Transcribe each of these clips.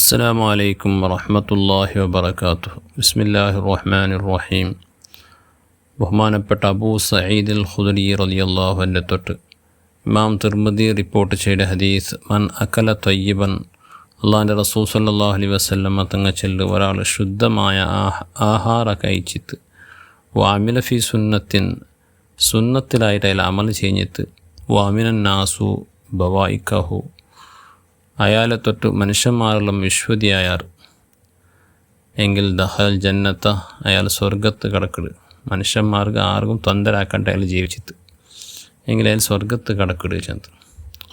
അസ്സലാമു അലൈക്കും വറഹ്മത്തുള്ളാഹി വബറകാതുഹു. ബിസ്മില്ലാഹിർ റഹ്മാനിർ റഹീം. ബഹുമാനപ്പെട്ട അബൂ സഈദ് അൽ ഖുദരി റളിയല്ലാഹു അൻഹു തൊട്ട് ഇമാം തിർമിദി റിപ്പോർട്ട് ചെയ്ത ഹദീസ്, മൻ അകല ത്വയ്യിബൻ, അള്ളാഹിൻ്റെ റസൂൽ സല്ലല്ലാഹു അലൈഹി വസല്ലമ തങ്ങൾ ചൊല്ലു, ഒരാൾ ശുദ്ധമായ ആഹാര കഴിച്ചിട്ട് വാമില ഫി സുന്നത്തിൻ, സുന്നത്തിലായിട്ട് അതിൽ അമൽ ചെയ്ഞ്ഞിട്ട് വാമിനൻ നാസു ബവായിക്കഹു, അയാളെ തൊട്ട് മനുഷ്യന്മാരെല്ലാം വിശ്വതിയായാർ എങ്കിൽ ദഹൽ ജന്നത്ത, അയാൾ സ്വർഗത്ത് കിടക്കിട്. മനുഷ്യന്മാർക്ക് ആർക്കും തൊന്തരാക്കണ്ട അയാൾ ജീവിച്ചിട്ട് എങ്കിൽ അയാൾ സ്വർഗത്ത് കിടക്കിട് ചെന്ന്.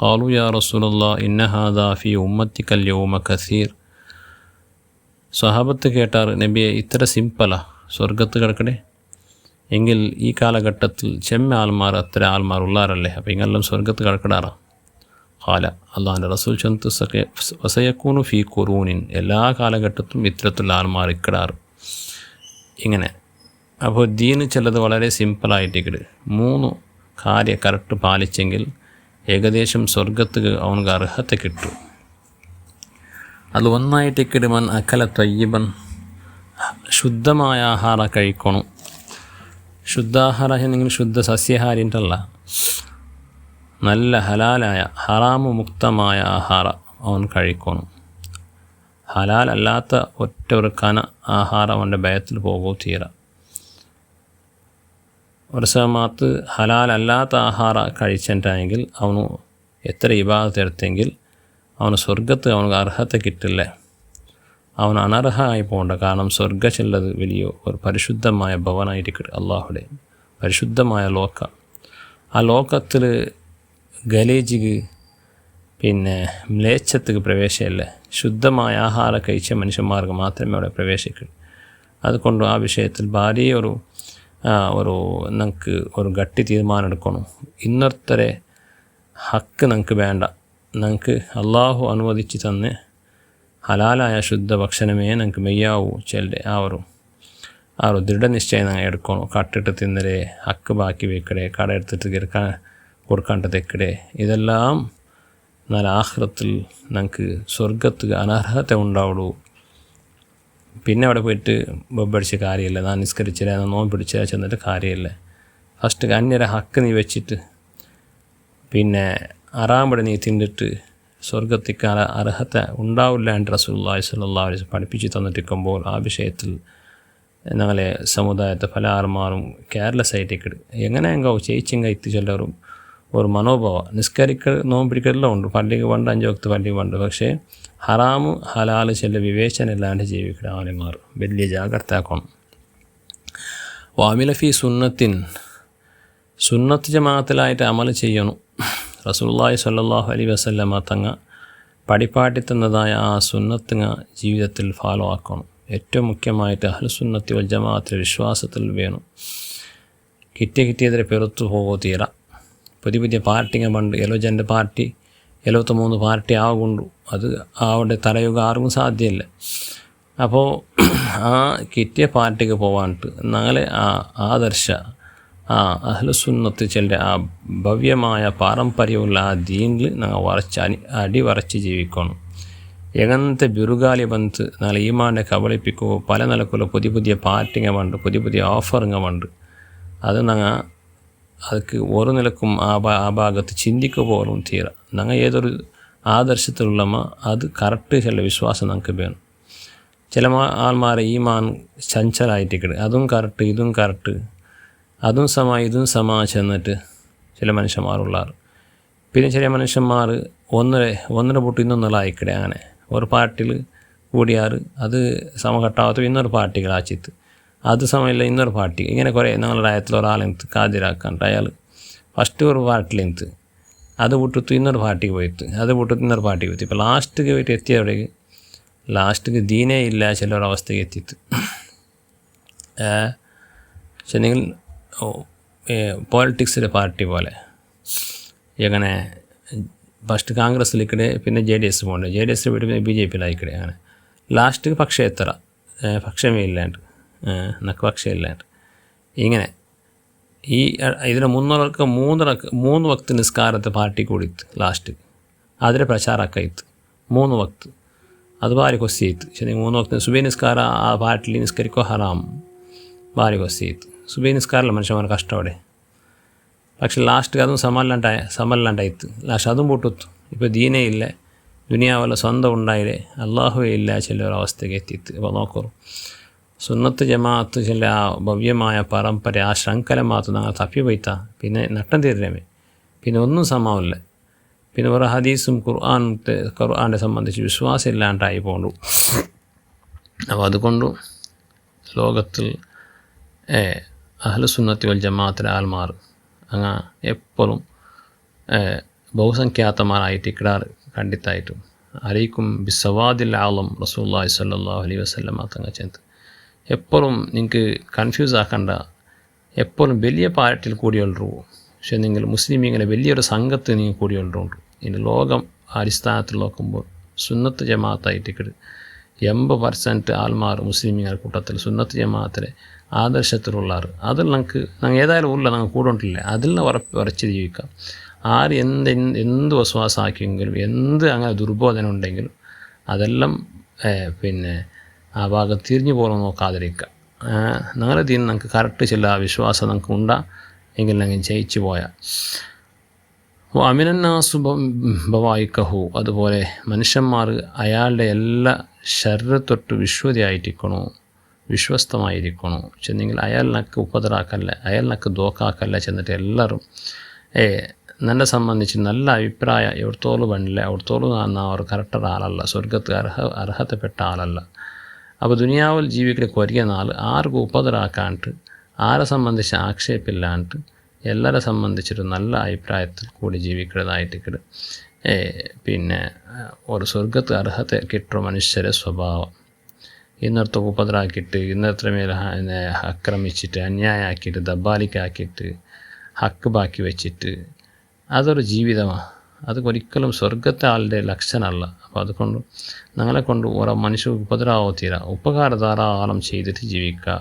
ഖാലു യാ റസൂലല്ലാഹ് ഇന്ന ഹാദാ ഫി ഉമ്മത്തിക്കൽ യൗമ കസീർ. സ്വഹാബത്ത് കേട്ടാർ, നബിയെ ഇത്ര സിമ്പിളാ സ്വർഗത്ത് കിടക്കണേ? എങ്കിൽ ഈ കാലഘട്ടത്തിൽ ചെമ്മ ആൾമാർ അത്ര ആൾമാർ ഉള്ളാരല്ലേ, അപ്പോൾ ഇങ്ങെല്ലാം സ്വർഗത്ത് കിടക്കിടാറാ? ഖാല, അള്ളാഹിൻ്റെ റസൂൽ ചന്ത് വസയക്കൂനു ഫീ ഖുറൂനിൻ, എല്ലാ കാലഘട്ടത്തിലും ഇത്തരത്തിലുള്ള ആൾമാർ ഇക്കിടാറ്. ഇങ്ങനെ അപ്പോൾ ദീന് ചിലത് വളരെ സിമ്പിളായിട്ടിക്കിട് 3 കാര്യം കറക്റ്റ് പാലിച്ചെങ്കിൽ ഏകദേശം സ്വർഗത്ത് അവനക്ക് അർഹത കിട്ടും. അത് ഒന്നായിട്ടിക്കിട് മൻ അക്കല ത്വയ്യിബൻ, ശുദ്ധമായ ആഹാരം കഴിക്കണം. ശുദ്ധാഹാരം എന്നെങ്കിൽ ശുദ്ധ സസ്യാഹാരിൻ്റെല്ല, നല്ല ഹലാലായ ഹറാമു മുക്തമായ ആഹാരം അവൻ കഴിക്കണം. ഹലാലല്ലാത്ത ഒറ്റ ഒരു കന ആഹാരം അവൻ്റെ ഭയത്തിൽ പോകുമോ തീര. ഒരു സമയത്ത് ഹലാലല്ലാത്ത ആഹാരം കഴിച്ചിട്ടെങ്കിൽ അവന് എത്ര ഇബാദത്ത് എടുത്തെങ്കിൽ അവന് സ്വർഗത്ത് അവനക്ക് അർഹത കിട്ടില്ല. അവൻ അനർഹമായി പോകേണ്ട. കാരണം സ്വർഗം ചെല്ലത് വലിയ ഒരു പരിശുദ്ധമായ ഭവനായിരിക്കും, അള്ളാഹുടെ പരിശുദ്ധമായ ലോക. ആ ലോകത്തിൽ ഗലേജിക്ക് പിന്നെ മ്ലേച്ഛത്തിക്ക് പ്രവേശമില്ല. ശുദ്ധമായ ആഹാരം കഴിച്ച മനുഷ്യന്മാർക്ക് മാത്രമേ അവിടെ പ്രവേശിക്കൂ. അതുകൊണ്ട് ആ വിഷയത്തിൽ ഭാര്യ ഒരു നമുക്ക് ഒരു ഗട്ടി തീരുമാനം എടുക്കണം. ഇന്നൊരുത്തരെ ഹക്ക് നമുക്ക് വേണ്ട, നമുക്ക് അള്ളാഹു അനുവദിച്ച് തന്നെ ഹലാലായ ശുദ്ധ ഭക്ഷണമേ നമുക്ക് മെയ്യാവൂ ചെല്ലെ ആ ഒരു ദൃഢനിശ്ചയം ഞങ്ങൾ എടുക്കണം. കട്ടിട്ട് തിന്നരെ, ഹക്ക് ബാക്കി വെക്കടേ, കട എടുത്തിട്ട് കൊടുക്കാണ്ട് തെക്കടേ, ഇതെല്ലാം എന്നാൽ ആഖിറത്തിൽ നമുക്ക് സ്വർഗത്ത് അനർഹത ഉണ്ടാവുള്ളൂ. പിന്നെ അവിടെ പോയിട്ട് ബൊബ്ബടിച്ച കാര്യമില്ല, ഞാൻ നിസ്കരിച്ചില്ല, ഞാൻ നോമ്പ് പിടിച്ചാൽ ചെന്നിട്ട് കാര്യമില്ല. ഫസ്റ്റ് അന്യരെ ഹക്ക് നീ വെച്ചിട്ട് പിന്നെ അറാമ്പടി നീ തിന്നിട്ട് സ്വർഗത്തിക്ക് അർഹത ഉണ്ടാവില്ല എന്ന് റസൂലുള്ളാഹി സ്വല്ലല്ലാഹു അലൈഹി വസല്ലം പഠിപ്പിച്ച് തന്നിട്ടിരിക്കുമ്പോൾ ആ വിഷയത്തിൽ ഞങ്ങളെ സമുദായത്തെ പല ആൾമാരും കെയർലെസ് ആയിട്ടേക്കിട്. എങ്ങനെയെങ്കോ ചേച്ചിങ്ങ എത്തി ചെല്ലവരും ഒരു മനോഭാവം. നിസ്കരിക്കൽ നോമ്പിടിക്കലെല്ലാം ഉണ്ട്, പള്ളിക്ക് പണ്ട് 5 വക്ത് പള്ളിക്ക് പണ്ട്. പക്ഷേ ഹറാമ് ഹലാല് ചെല്ല വിവേചനം ഇല്ലാണ്ട് ജീവിക്കുന്ന ആളുമാർ വലിയ ജാഗ്രത ആക്കണം. വാമില ഫി സുന്നത്തിൻ, സുന്നത്ത് ജമാഅത്തിലായിട്ട് അമൽ ചെയ്യണം. റസൂലുള്ളാഹി സ്വല്ലല്ലാഹു അലൈഹി വസല്ലമ തങ്ങ പടിപ്പാട്ടി തന്നതായ ആ സുന്നത്തിങ്ങ ജീവിതത്തിൽ ഫോളോ ആക്കണം. ഏറ്റവും മുഖ്യമായിട്ട് അഹ്ലുസുന്നത്തി വൽ ജമാഅത്തിലെ വിശ്വാസത്തിൽ വേണം. കിട്ടിയതിരെ പെറുത്തു പോകോ തീര. പുതിയ പാർട്ടിങ്ങ പണ്ട് എലോജൻ്റെ പാർട്ടി 73 പാർട്ടി ആകുണ്ടു. അത് അവിടെ തലയുക ആർക്കും സാധ്യമല്ല. അപ്പോൾ ആ കിട്ടിയ പാർട്ടിക്ക് പോകാനിട്ട് ഞങ്ങളെ ആ ആദർശ ആ അഹ്ലുസുന്നത്ത് ചെല്ലെ ആ ഭവ്യമായ പാരമ്പര്യമുള്ള ആ ദീനിൽ ഞങ്ങൾ അടിവറച്ച് ജീവിക്കണം. എങ്ങനത്തെ ബിറുകാലി ബന്ധ് നാളെ ഈമാനെ കബളിപ്പിക്കുമോ പല നിലക്കുള്ള പുതിയ പാർട്ടിങ്ങ വേണ്ട, പുതിയ ഓഫറിങ്ങ വേണ്ട. അത് ഞങ്ങൾ അതൊക്കെ ഒരു നിലക്കും ആ ഭാഗത്ത് ചിന്തിക്കുക പോലും തീര. ഞങ്ങൾ ഏതൊരു ആദർശത്തിലുള്ളമ അത് കറക്റ്റ് ചില വിശ്വാസം ഞങ്ങൾക്ക് വേണം. ചില ആൾമാരെ ഈമാൻ ചഞ്ചലായിട്ടിക്കട്, അതും കറക്റ്റ് ഇതും കറക്റ്റ്, അതും ഇതും ചെന്നിട്ട് ചില മനുഷ്യന്മാരുള്ളാറ്. പിന്നെ ചില മനുഷ്യന്മാർ ഒന്നര പൊട്ട് ഇന്നൊന്നലായിക്കടെ. അങ്ങനെ ഒരു പാർട്ടിയിൽ കൂടിയാറ് അത് സമഘട്ടാവത്തും ഇന്നൊരു പാർട്ടികളാച്ചിത്ത്, അത് സമയമില്ല ഇന്നൊരു പാർട്ടി. ഇങ്ങനെ കുറേ ഞങ്ങളുടെ രാജ്യത്തിൽ ഒരാളെന്ത് കാതിരാക്കാണ്ട് അയാൾ ഫസ്റ്റ് ഒരു പാർട്ടിയിലെന്ത് അത് വിട്ടിട്ട് ഇന്നൊരു പാർട്ടിക്ക് പോയിട്ട്, അത് വിട്ടിട്ട് ഇന്നൊരു പാർട്ടിക്ക് പോയിട്ട്, ഇപ്പോൾ ലാസ്റ്റിക്ക് പോയിട്ട് എത്തിയവിടേക്ക് ലാസ്റ്റിക്ക് ദീനേ ഇല്ല ചിലൊരവസ്ഥയ്ക്ക് എത്തിയിട്ട്. പക്ഷെങ്കിൽ പോളിറ്റിക്സിലെ പാർട്ടി പോലെ എങ്ങനെ ഫസ്റ്റ് കോൺഗ്രസ്സിലേക്കിടെ, പിന്നെ JDS പോകണ്ടേ, JDS പോയിട്ട് പിന്നെ BJPയിലായിക്കിടെ. അങ്ങനെ ലാസ്റ്റ് പക്ഷമേ ഇല്ലാണ്ട് നക്ക് പക്ഷമില്ലാണ്ട് ഇങ്ങനെ ഇതിന് മുന്നോർക്ക് 3 വക്ത് നിസ്കാരത്തെ പാർട്ടി കൂടിയിട്ട് ലാസ്റ്റ് അതിലെ പ്രചാരക്കായിട്ട് 3 വക്ത് അത് ഭാരി കൊസ്സീത്ത്. പക്ഷേ നിങ്ങൾ 3 വക്ത സുബൈ നിസ്കാരം ആ പാട്ടിൽ നിസ്കരിക്കോ ഹറാം, ഭാരി കൊസ്സീത്ത്. സുബൈ നിസ്കാരമല്ല മനുഷ്യന്മാർ കഷ്ടവിടെ. പക്ഷെ ലാസ്റ്റ് അതും സമല്ലാണ്ടായിത്ത്. ലാസ്റ്റ് അതും പൊട്ടുത്തു. ഇപ്പോൾ ദീനേ ഇല്ല, ദുനിയാവല്ല സ്വന്തം ഉണ്ടായില്ലേ, അള്ളാഹുവേ ഇല്ല ചിലൊരവസ്ഥയ്ക്ക് എത്തിത്ത്. അപ്പോൾ നോക്കൂ, സുന്നത്ത് ജമാഅത്ത് ചില ആ ഭവ്യമായ പരമ്പര ആ ശൃംഖല മാത്രം ഞങ്ങൾ തപ്പിപ്പോയിത്താ പിന്നെ നട്ടം തീരമേ, പിന്നെ ഒന്നും സമാവില്ല. പിന്നെ വേറെ ഹദീസും ഖുർആനെ സംബന്ധിച്ച് വിശ്വാസം ഇല്ലാണ്ടായി പോകണ്ടു. അപ്പോൾ അതുകൊണ്ട് ലോകത്തിൽ അഹ്ലുസുന്നത്തി വൽ ജമാഅത്തിലെ ആൾമാർ അങ്ങനെ എപ്പോഴും ബഹുസംഖ്യാതമാരായിട്ട് ഇക്കിടാറ് കണ്ടിത്തായിട്ടും അലൈക്കും ബിസ്സവാദിൽ ആളം റസൂലുള്ളാഹി സ്വല്ലല്ലാഹു അലൈഹി വസല്ലം തങ്ങ ചെന്ത് എപ്പോഴും നിങ്ങൾക്ക് കൺഫ്യൂസ് ആക്കണ്ട. എപ്പോഴും വലിയ പാർട്ടിയിൽ കൂടിയുള്ളൂ, പക്ഷേ നിങ്ങൾ മുസ്ലിമീങ്ങളെ വലിയൊരു സംഘത്തിൽ നിങ്ങൾ കൂടിയുള്ളൂണ്ട്. ഇനി ലോകം അടിസ്ഥാനത്തിൽ നോക്കുമ്പോൾ സുന്നത്ത് ജമാഅത്തായിട്ട് 80% ആൾമാർ മുസ്ലിമീങ്ങളുടെ കൂട്ടത്തിൽ സുന്നത്ത് ജമാഅത്തിലെ ആദർശത്തിലുള്ളാറ്. അതിൽ ഞങ്ങൾ ഏതായാലും ഉള്ള ഞങ്ങൾ കൂടെ അതിൽ ഉറച്ച് ജീവിക്കാം. ആര് എന്ത് വിശ്വാസമാക്കിയെങ്കിലും എന്ത് അങ്ങനെ ദുർബോധന ഉണ്ടെങ്കിലും അതെല്ലാം പിന്നെ ആ ഭാഗം തിരിഞ്ഞു പോകാൻ നോക്കാതിരിക്കുക. ഞങ്ങളുടെ ദീൻ നമുക്ക് കറക്റ്റ് ചില വിശ്വാസം നമുക്ക് ഉണ്ടാ എങ്കിൽ ഞങ്ങൾ ജയിച്ചു പോയാൽ അമിനന്നാസു ബവായിക്കഹു, അതുപോലെ മനുഷ്യന്മാർ അയാളുടെ എല്ലാ ഷർറ് തൊട്ട് വിശ്വസ്തമായിരിക്കണോ ചെന്നെങ്കിൽ അയാളിനക്ക് ഉപദ്രാക്കല്ല, അയാളിനക്ക് ദോക്കാക്കല്ല ചെന്നിട്ട് എല്ലാവരും എന്നെ സംബന്ധിച്ച് നല്ല അഭിപ്രായം എവിടത്തോളം വേണ്ടില്ല, എവിടത്തോളം അവർ കറക്റ്റർ ആളല്ല, സ്വർഗത്ത് അർഹതപ്പെട്ട ആളല്ല. അപ്പോൾ ദുനിയാവിൽ ജീവിക്കൽ കൊരിയ നാൾ ആർക്കും ഉപദ്രാക്കാണ്ട്, ആരെ സംബന്ധിച്ച് ആക്ഷേപില്ലാണ്ട് എല്ലാരെ സംബന്ധിച്ചൊരു നല്ല അഭിപ്രായത്തിൽ കൂടി ജീവിക്കുന്നതായിട്ട് പിന്നെ ഒരു സ്വർഗത്ത് അർഹത കിട്ടുന്ന മനുഷ്യരെ സ്വഭാവം. ഇന്നത്തെ ഉപദ്രാക്കിയിട്ട് ഇന്നത്തെ മേലെ ആക്രമിച്ചിട്ട് അന്യായമാക്കിയിട്ട് ദബ്ബാലിക്കാക്കിയിട്ട് ഹക്ക് ബാക്കി വെച്ചിട്ട് അതൊരു ജീവിതമാണ്. അത് ഒരിക്കലും സ്വർഗത്തെ ആളുടെ ലക്ഷണമല്ല. അപ്പോൾ അതുകൊണ്ട് ഞങ്ങളെ കൊണ്ട് ഓരോ മനുഷ്യ ഉപദ്രാവോ തീരാ ഉപകാര ധാരാളം ചെയ്തിട്ട് ജീവിക്കുക.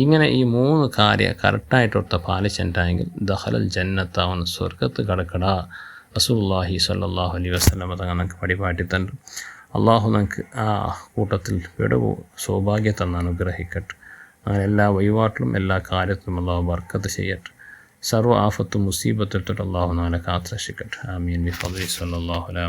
ഇങ്ങനെ ഈ 3 കാര്യം കറക്റ്റായിട്ടൊത്ത പാലിച്ചിട്ടുണ്ടെങ്കിൽ ദഖലൽ ജന്നത്താവൻ സ്വർഗത്ത് കടക്കട റസൂലുള്ളാഹി സ്വല്ലല്ലാഹു അലൈഹി വസല്ലം തങ്ങൾക്ക് പടിപാട്ടിത്തണ്ട്. അള്ളാഹു നമുക്ക് ആ കൂട്ടത്തിൽ പെടുവോ സൗഭാഗ്യം തന്ന് അനുഗ്രഹിക്കട്ടെ. അങ്ങനെ എല്ലാ വഴിപാട്ടിലും എല്ലാ കാര്യത്തിലും അള്ളാഹു ബർക്കത്ത് ചെയ്യട്ടെ. സർവ്വ ആഫത്തും മുസീബത്തിൽ തൊട്ട് അള്ളാഹു നമ്മളെ കാത്തുരക്ഷിക്കട്ടെ. ആമീൻ ബിഫദ്ലിഹി സ്വല്ലല്ലാഹു അലൈഹി